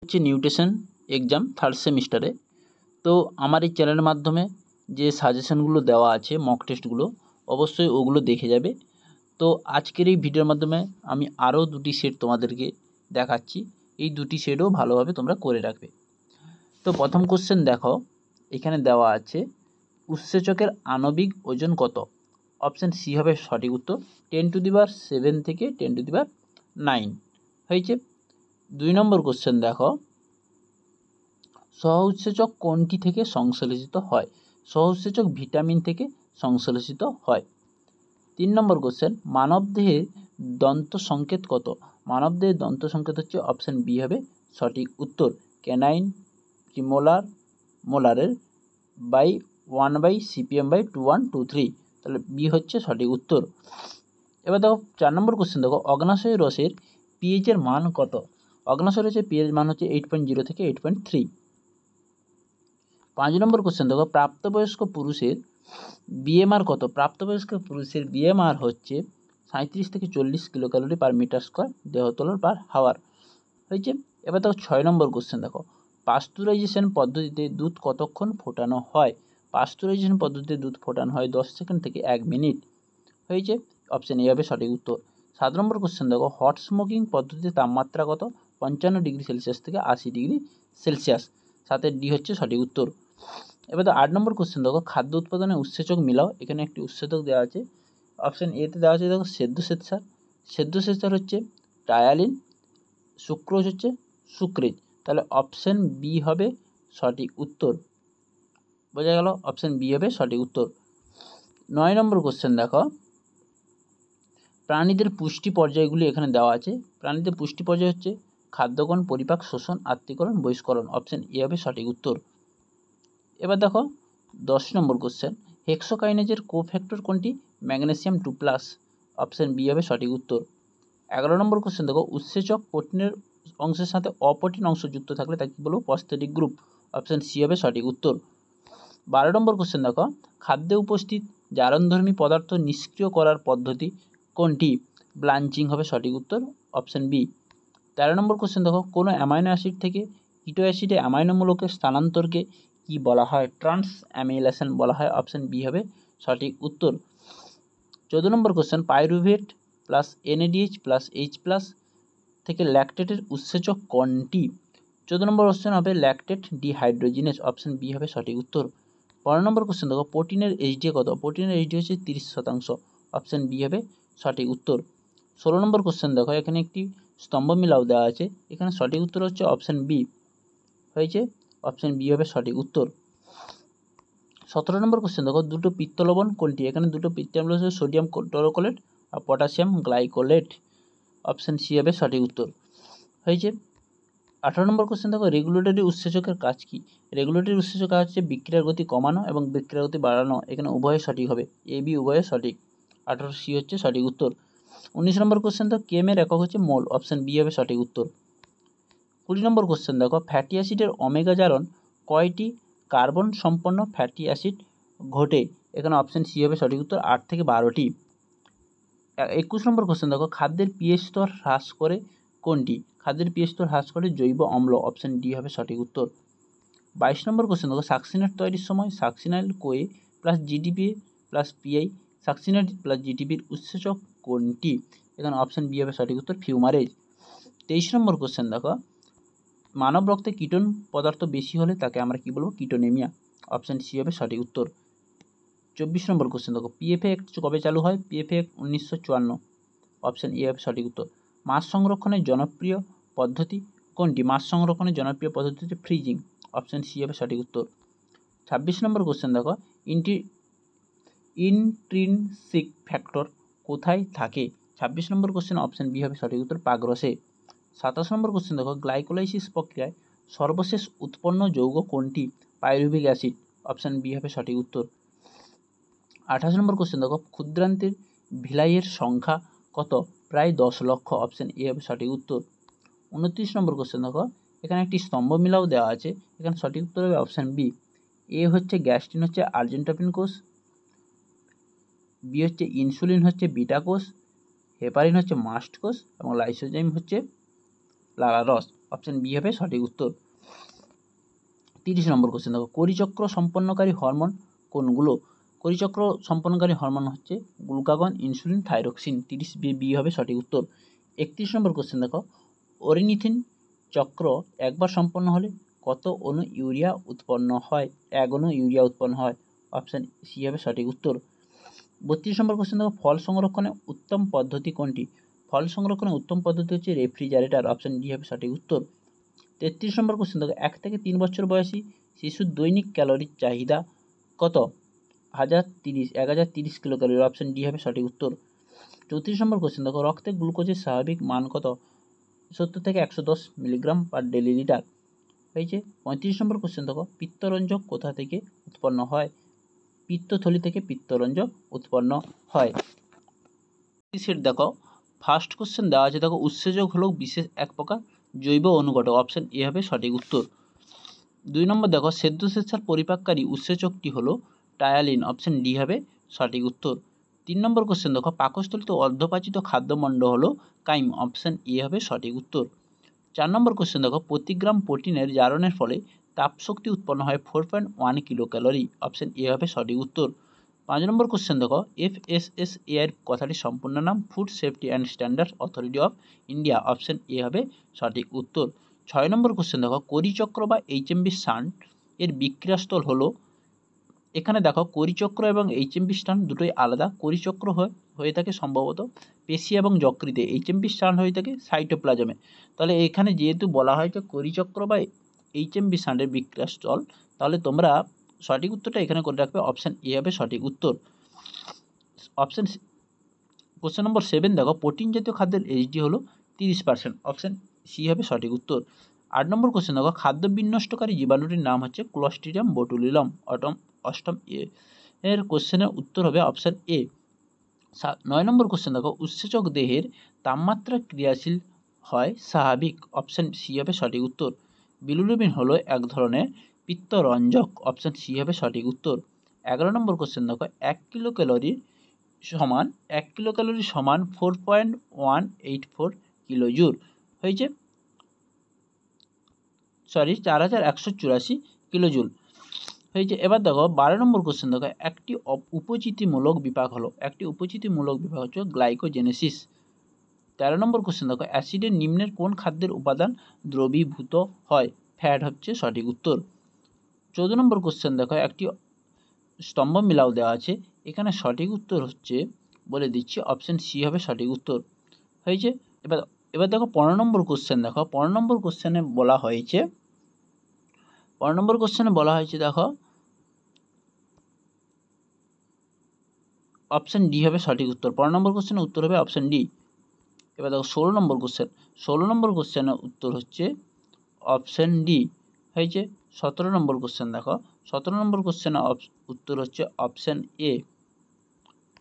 হচ্ছে nutrition exam third সেমিস্টারে। তো আমার এই চ্যানেলের মাধ্যমে যে সাজেশনগুলো দেওয়া আছে মক টেস্টগুলো, অবশ্যই ওগুলো দেখে যাবে। তো আজকের এই ভিডিওর মাধ্যমে আমি আরও দুটি সেট তোমাদেরকে দেখাচ্ছি, এই দুটি সেটও ভালোভাবে তোমরা করে রাখবে। তো প্রথম কোশ্চেন দেখো, এখানে দেওয়া আছে উৎসেচকের আণবিক ওজন কত? অপশান সি হবে সঠিক উত্তর, 10⁷ থেকে 10⁹ হয়েছে। 2 নম্বর কোশ্চেন দেখো, সহ উৎসেচক কোনটি থেকে সংশ্লেষিত হয়? সহ উৎসেচক ভিটামিন থেকে সংশ্লেষিত হয়। 3 নম্বর কোশ্চেন, মানবদেহের দন্ত সংকেত কত? মানবদেহের দন্ত সংকেত হচ্ছে অপশান বি হবে সঠিক উত্তর, ক্যানাইন প্রিমোলার মোলারের বাই 1/CPM/2123, তাহলে বি হচ্ছে সঠিক উত্তর। এবার দেখো 4 নম্বর কোশ্চেন দেখো, অগ্নাশয় রসের পিএইচের মান কত? অগ্নাশয় রসের পিএইচ মান হচ্ছে 8.0 থেকে 8.3। 5 নম্বর কোশ্চেন দেখো, প্রাপ্তবয়স্ক পুরুষের বিএমআর কত? প্রাপ্তবয়স্ক পুরুষের বিএমআর হচ্ছে 37 থেকে 40 কিলোক্যালোরি পার মিটার স্কোয়ার দেহতল পার হাওয়ার হয়েছে। এবার দেখো 6 নম্বর কোশ্চেন দেখো, পাস্তুরাইজেশন পদ্ধতিতে দুধ কতক্ষণ ফোটানো হয়? পাস্তুরাইজেশন পদ্ধতিতে দুধ ফোটানো হয় 10 সেকেন্ড থেকে 1 মিনিট হয়েছে, অপশান এ হবে সঠিক উত্তর। 7 নম্বর কোশ্চেন দেখো, হট স্মোকিং পদ্ধতিতে তাপমাত্রা কত? 55°C থেকে 80°C, সাথে ডি হচ্ছে সঠিক উত্তর। এবার তো 8 নম্বর কোশ্চেন দেখো, খাদ্য উৎপাদনে উৎসেচক মিলাও। এখানে একটি উৎসেচক দেওয়া আছে, অপশান এতে দেওয়া আছে দেখো সেদ্ধ শ্বেতসার। সেদ্ধ শ্বেতসার হচ্ছে টায়ালিন, সুক্রোজ হচ্ছে সুক্রেজ, তাহলে অপশান বি হবে সঠিক উত্তর। বোঝা গেল, অপশান বি হবে সঠিক উত্তর। 9 নম্বর কোশ্চেন দেখো, প্রাণীদের পুষ্টি পর্যায়গুলি এখানে দেওয়া আছে। প্রাণীদের পুষ্টি পর্যায় হচ্ছে খাদ্যকণ, পরিপাক, শোষণ, আত্তীকরণ, বহিষ্করণ, অপশান এ হবে সঠিক উত্তর। এবার দেখো 10 নম্বর কোশ্চেন, হেক্সোকাইনেজের কোফ্যাক্টর কোনটি? ম্যাগনেসিয়াম 2+, অপশান বি হবে সঠিক উত্তর। 11 নম্বর কোশ্চেন দেখো, উৎসেচক প্রোটিনের অংশের সাথে অপ্রোটিন অংশ যুক্ত থাকলে তাকে কি বলবো? প্রস্থেটিক গ্রুপ, অপশান সি হবে সঠিক উত্তর। 12 নম্বর কোশ্চেন দেখো, খাদ্যে উপস্থিত জারণধর্মী পদার্থ নিষ্ক্রিয় করার পদ্ধতি কোনটি? ব্লাঞ্চিং হবে সঠিক উত্তর, অপশান বি। 13 নম্বর কোশ্চেন দেখো, কোনো অ্যামাইনো অ্যাসিড থেকে কিটো অ্যাসিডে অ্যামাইনোমূলকের স্থানান্তরকে কি বলা হয়? ট্রান্স অ্যামিলেশন বলা হয়, অপশান বি হবে সঠিক উত্তর। 14 নম্বর question, pyruvate plus NADH plus H+ থেকে ল্যাকটেটের উৎসেচক কোনটি? 14 নম্বর কোশ্চেন হবে ল্যাকটেট ডিহাইড্রোজিনেজ, অপশান বি হবে সঠিক উত্তর। 15 নম্বর কোশ্চেন দেখো, প্রোটিনের এইচডি কত? প্রোটিনের এইচডি হচ্ছে 30%, অপশান বি হবে সঠিক উত্তর। 16 নম্বর কোশ্চেন দেখো, এখানে একটি স্তম্ভ মিলাও দেওয়া আছে, এখানে সঠিক উত্তর হচ্ছে অপশান বি হয়েছে, অপশান বি হবে সঠিক উত্তর। 17 নম্বর কোশ্চেন দেখো, দুটো পিত্ত লবণ কোনটি? এখানে দুটো পিত্ত লবণ হচ্ছে সোডিয়াম টরোকোলেট আর পটাশিয়াম গ্লাইকোলেট, অপশান সি হবে সঠিক উত্তর হয়েছে। 18 নম্বর কোশ্চেন দেখো, রেগুলেটরি উৎসেচকের কাজ কি? রেগুলেটরি উৎসেচকের কাজ হচ্ছে বিক্রিয়ার গতি কমানো এবং বিক্রিয়ার গতি বাড়ানো, এখানে উভয় সঠিক হবে, এ বি উভয় সঠিক, 18 সি হচ্ছে সঠিক উত্তর। 19 নম্বর কোশ্চেন দেখো, কেমের একক হচ্ছে মোল, অপশান বি হবে সঠিক উত্তর। 20 নম্বর কোশ্চেন দেখো, ফ্যাটি অ্যাসিডের ওমেগা জারণ কয়টি কার্বন সম্পন্ন ফ্যাটি অ্যাসিড ঘটে? এখানে অপশান সি হবে সঠিক উত্তর, 8 থেকে 12টি। 21 নম্বর কোশ্চেন দেখো, খাদ্যের পিএইচ স্তর হ্রাস করে কোনটি? খাদ্যের পিএইচ স্তর হ্রাস করে জৈব অম্ল, অপশান ডি হবে সঠিক উত্তর। 22 নম্বর কোশ্চেন দেখো, সাকসিনেট তৈরির সময় succinyl CoA plus GDP plus Pi, succinate plus জিডিপির উৎসেচক কোনটি? এখানে অপশান বি হবে সঠিক উত্তর, ফিউমারেজ। 23 নম্বর কোশ্চেন দেখো, মানব রক্তে কিটোন পদার্থ বেশি হলে তাকে আমরা কি বলবো? কিটোনেমিয়া, অপশান সি হবে সঠিক উত্তর। 24 নম্বর কোশ্চেন দেখো, পিএফএ অ্যাক্ট কবে চালু হয়? পিএফএ অ্যাক্ট 1954, অপশান এ হবে সঠিক উত্তর। মাছ সংরক্ষণের জনপ্রিয় পদ্ধতি কোনটি? মাছ সংরক্ষণের জনপ্রিয় পদ্ধতি হচ্ছে ফ্রিজিং, অপশান সি হবে সঠিক উত্তর। 26 নম্বর কোশ্চেন দেখো, ইন্ট্রিনসিক ফ্যাক্টর কোথায় থাকে? 26 নম্বর কোশ্চেন, অপশান বি হবে সঠিক উত্তর, পাকরসে। 27 নম্বর কোশ্চেন দেখো, গ্লাইকোলাইসিস প্রক্রিয়ায় সর্বশেষ উৎপন্ন যৌগ কোনটি? পাইরুভিক অ্যাসিড, অপশান বি হবে সঠিক উত্তর। 28 নম্বর কোশ্চেন দেখো, ক্ষুদ্রান্তের ভিলাইয়ের সংখ্যা কত? প্রায় 10 লক্ষ, অপশান এ হবে সঠিক উত্তর। 29 নম্বর কোশ্চেন দেখো, এখানে একটি স্তম্ভ মিলাও দেওয়া আছে, এখানে সঠিক উত্তর হবে অপশান বি। এ হচ্ছে গ্যাস্ট্রিন হচ্ছে আর্জেন্টাপিন কোষ, বি হচ্ছে ইনসুলিন হচ্ছে বিটা কোষ, হেপারিন হচ্ছে মাস্ট কোষ এবং লাইসোজাইম হচ্ছে লালা রস। অপশন বি হবে সঠিক উত্তর। 30 নম্বর কোশ্চেন দেখো, কোরিচক্র সম্পন্নকারী হরমোন কোনগুলো? কোরিচক্র সম্পন্নকারী হরমোন হচ্ছে গ্লুকাগন, ইনসুলিন, থাইরক্সিন। 30 বি হবে সঠিক উত্তর। 31 নম্বর কোশ্চেন দেখো, অরিনিথিন চক্র একবার সম্পন্ন হলে কত অণু ইউরিয়া উৎপন্ন হয়? 1 অণু ইউরিয়া উৎপন্ন হয়। অপশন সি হবে সঠিক উত্তর। 32 নম্বর কোশ্চেন দেখো, ফল সংরক্ষণে উত্তম পদ্ধতি কোনটি? ফল সংরক্ষণের উত্তম পদ্ধতি হচ্ছে রেফ্রিজারেটর। অপশন ডি হবে সঠিক উত্তর। 33 নম্বর কোশ্চেন দেখো, 1 থেকে 3 বছর বয়সী শিশুর দৈনিক ক্যালোরির চাহিদা কত? 1030 কিলো ক্যালোরি। অপশন ডি হবে সঠিক উত্তর। 34 নম্বর কোশ্চেন দেখো, রক্তে গ্লুকোজের স্বাভাবিক মান কত? 70 থেকে 110 মিলিগ্রাম পার ডেলি লিটার হয়েছে। 35 নম্বর কোশ্চেন দেখো, পিত্তরঞ্জক কোথা থেকে উৎপন্ন হয়? পিত্তথলি থেকে পিত্তরঞ্জক উৎপন্ন হয়। সেট দেখো, ফার্স্ট কোশ্চেন দেওয়া আছে দেখো, উৎসেচক হলো বিশেষ এক প্রকার জৈব অনুঘটক। অপশন এ হবে সঠিক উত্তর। 2 নম্বর দেখো, সেদ্ধ স্বেচ্ছার পরিপাককারী উৎসেচকটি হলো টায়ালিন। অপশন ডি হবে সঠিক উত্তর। 3 নম্বর কোশ্চেন দেখো, পাকস্থলিত অর্ধপাচিত খাদ্যমণ্ড হলো কাইম। অপশন এ হবে সঠিক উত্তর। 4 নম্বর কোশ্চেন দেখো, প্রতি গ্রাম প্রোটিনের জারণের ফলে তাপশক্তি উৎপন্ন হয় 4.1 কিলো ক্যালোরি। অপশন এ হবে সঠিক উত্তর। 5 নম্বর কোশ্চেন দেখো, FSSAI এর কথাটির সম্পূর্ণ নাম food safety and standard authority of India. Option A হবে সঠিক উত্তর। 6 নম্বর কোশ্চেন দেখো, কোরিচক্র বা এইচএমবি স্ট্যান্ড এর বিক্রিয়াস্থল হলো, এখানে দেখো কোরিচক্র এবং এইচএমবি স্ট্যান্ড দুটোই আলাদা। কোরিচক্র হয়ে থাকে সম্ভবত পেশি এবং যকৃতে, এইচএমবি স্ট্যান্ড হয়ে থাকে সাইটোপ্লাজমে। তাহলে এখানে যেহেতু বলা হয় যে কোরিচক্র বা এইচএমবি স্ট্যান্ডের বিক্রিয়াস্থল, তাহলে তোমরা সঠিক উত্তরটা এখানে করে রাখবে। অপশন এ হবে সঠিক উত্তর। অপশন কোশ্চেন নম্বর 7 দেখো, প্রোটিন জাতীয় খাদ্যের এইচডি হলো 30%। অপশন সি হবে সঠিক উত্তর। 8 নম্বর কোশ্চেন দেখো, খাদ্য বিনষ্টকারী জীবাণুটির নাম হচ্ছে ক্লোস্ট্রিডিয়াম বোটুলিনাম। অষ্টম এর কোশ্চেনের উত্তর হবে অপশন এ। 9 নম্বর কোশ্চেন দেখো, উৎসেচক দেহের তাপমাত্রা ক্রিয়াশীল হয় স্বাভাবিক। অপশন সি হবে সঠিক উত্তর। বিলুরুবিন হলো এক ধরনের পিত্তরঞ্জক। অপশন সি হবে সঠিক উত্তর। 11 নম্বর কোশ্চেন দেখো, 1 কিলো ক্যালোরি সমান 4.184 কিলো জুল হয়েছে, 4184 কিলো জুল হয়েছে। এবার দেখো 12 নম্বর কোশ্চেন দেখো, একটি উপচিতিমূলক বিপাক হচ্ছে গ্লাইকোজেনেসিস। 13 নম্বর কোশ্চেন দেখো, অ্যাসিডের নিম্নের কোন খাদ্যের উপাদান দ্রবীভূত হয়? ফ্যাট হচ্ছে সঠিক উত্তর। 14 নম্বর কোশ্চেন দেখো, একটি স্তম্ভ মিলাও দেওয়া আছে, এখানে সঠিক উত্তর হচ্ছে বলে দিচ্ছি, অপশন সি হবে সঠিক উত্তর হয়েছে। এবার দেখো 15 নম্বর কোশ্চেন দেখো, 15 নম্বর কোশ্চেনে বলা হয়েছে দেখো অপশন ডি হবে সঠিক উত্তর। 15 নম্বর কোশ্চেনের উত্তর হবে অপশন ডি। এবার দেখো 16 নম্বর কোশ্চেনের উত্তর হচ্ছে অপশন ডি হয়েছে। 17 নম্বর কোশ্চেন দেখো, 17 নম্বর কোশ্চেনের উত্তর হচ্ছে অপশন এ।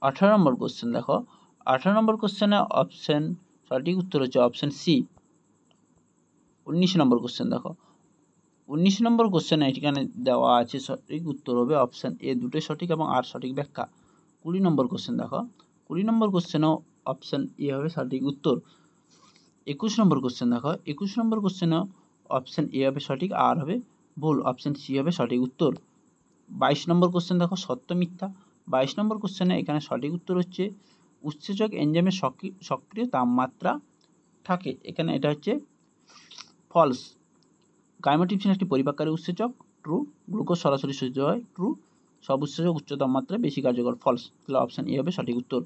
18 নম্বর কোশ্চেন দেখো, 18 নম্বর কোশ্চেনের সঠিক উত্তর হচ্ছে অপশন সি। 19 নম্বর কোশ্চেন দেখো, 19 নম্বর কোশ্চেনে এখানে দেওয়া আছে সঠিক উত্তর হবে অপশন এ, দুটোই সঠিক এবং আর সঠিক ব্যাখ্যা। 20 নম্বর কোশ্চেন দেখো, 20 নম্বর কোশ্চেনেও অপশন এ হবে সঠিক উত্তর। 21 নম্বর কোশ্চেন দেখো, 21 নম্বর কোশ্চেনেও অপশন এ হবে সঠিক, আর হবে ভুল। অপশন সি হবে সঠিক উত্তর। 22 নম্বর কোশ্চেন দেখো, সত্য মিথ্যা। 22 নম্বর কোশ্চেনে এখানে সঠিক উত্তর হচ্ছে উৎসেচক এনজাইমের সক্রিয় তাপমাত্রা থাকে, এখানে এটা হচ্ছে ফলস। গাইমোট্রিপসিন একটি পরিপাককারী উৎসেচক, ট্রু। গ্লুকোজ সরাসরি শোষিত হয়, ট্রু। সব উৎসেচক উচ্চ তাপমাত্রায় বেশি কার্যকর, ফলস। তাহলে অপশন এ হবে সঠিক উত্তর।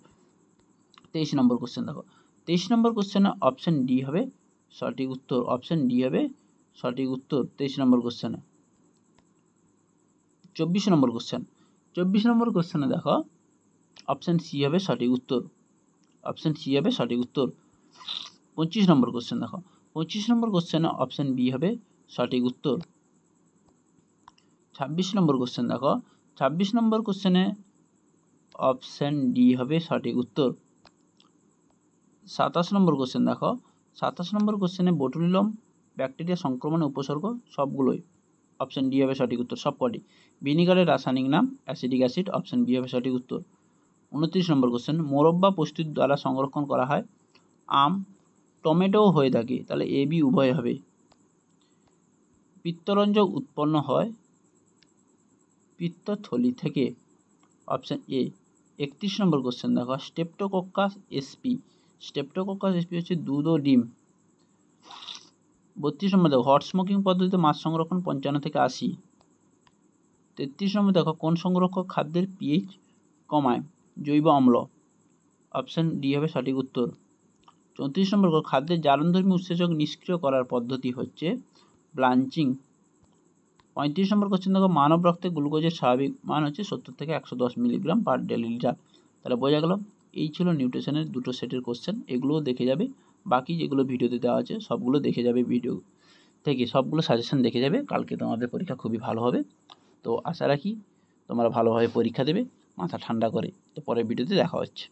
23 নম্বর কোশ্চেন দেখো, 23 নম্বর কোশ্চেনে অপশন ডি হবে সঠিক উত্তর। অপশন ডি হবে সঠিক উত্তর 23 নম্বর কোশ্চেনে। 24 নম্বর কোশ্চেন, 24 নম্বর কোশ্চেনে দেখো অপশন সি হবে সঠিক উত্তর। অপশন সি হবে সঠিক উত্তর। 25 নম্বর কোশ্চেন দেখো, 25 নম্বর কোশ্চেনে অপশন বি হবে সঠিক উত্তর। 26 নম্বর কোশ্চেন দেখো, 26 নম্বর কোশ্চেনে অপশন ডি হবে সঠিক উত্তর। 27 নম্বর কোশ্চেন দেখো, 27 নম্বর কোশ্চেনে বোটুলিনাম ব্যাকটেরিয়া সংক্রমণের উপসর্গ সবগুলোই, অপশন ডি হবে সঠিক উত্তর, সবকটি। ভিনিগারের রাসায়নিক নাম অ্যাসিটিক অ্যাসিড, অপশন বি হবে সঠিক উত্তর। 29 নম্বর কোশ্চেন, মোরব্বা প্রস্তুত দ্বারা সংরক্ষণ করা হয়, আম, টমেটোও হয়ে থাকে, তাহলে এ বি উভয় হবে। পিত্তরঞ্জক উৎপন্ন হয় পিত্তথলি থেকে। Option A. 31 নম্বর কোশ্চেন দেখো, স্টেপ্টোকক্কাস এসপি। স্টেপ্টোকক্কাস এসপি হচ্ছে দুধ ও ডিম। 32 নম্বর দেখো, হট স্মোকিং পদ্ধতিতে মাছ সংরক্ষণ 55 থেকে 80। 33 নম্বর দেখো, কোন সংরক্ষক খাদ্যের পিএইচ কমায়? জৈব অম্ল। অপশান ডি হবে সঠিক উত্তর। 34 নম্বর দেখো, খাদ্যের জারণধর্মী উৎসেচক নিষ্ক্রিয় করার পদ্ধতি হচ্ছে ব্লাঞ্চিং। 35 নম্বর কোশ্চেন দেখো, মানব রক্তে গ্লুকোজের স্বাভাবিক মান হচ্ছে 70 থেকে 110 মিলিগ্রাম পার ডেলিলিটার। তাহলে বোঝা গেল এই ছিল নিউট্রিশনের দুটো সেটের কোশ্চেন। এগুলোও দেখে যাবে, বাকি যেগুলো ভিডিওতে দেওয়া আছে সবগুলো দেখে যাবে, ভিডিও থেকে সবগুলো সাজেশন দেখে যাবে। কালকে তোমাদের পরীক্ষা খুবই ভালো হবে। তো আশা রাখি তোমরা ভালোভাবে পরীক্ষা দেবে মাথা ঠান্ডা করে। তো পরের ভিডিওতে দেখা হচ্ছে।